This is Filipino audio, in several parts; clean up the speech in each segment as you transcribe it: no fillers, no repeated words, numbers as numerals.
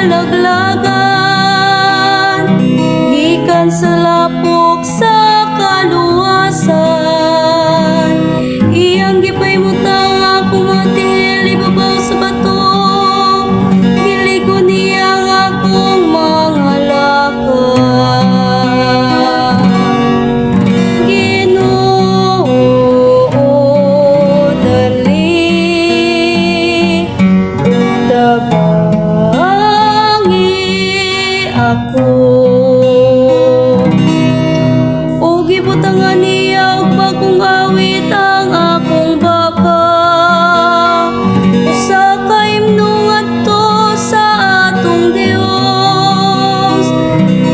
kalaglagan, gikan sa lapok sa kaluwasan. Iyang gipaymutang akong matil ibabaw sa bato, giligon niya ang akong mga lakad. Ginoo, dali tabangi ako. O gibutangan niya og bagong awit ang akong baka, usa ka himno ngadto sa atong Dios.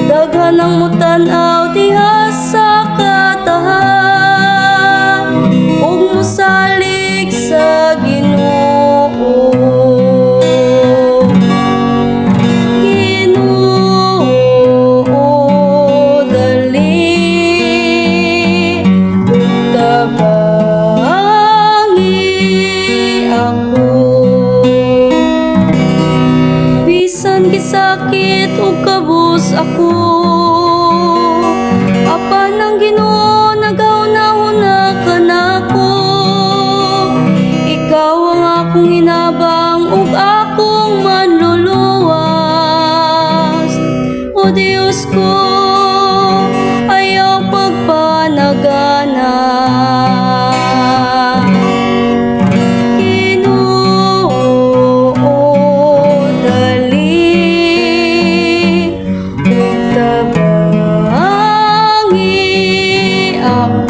Daghan ang mutan-aw diha sa katahan, ug mosalig sa Ginoo. Ginoo, dali tabangi ako. Bisan gisakit ug kabus ako, apan ang Ginoo nagauna-una kanako. Ikaw ang akong hinabang ug akong manluluwas. O Dios ko, ayaw pagpanagana. Ginoo, dali tabangi ako.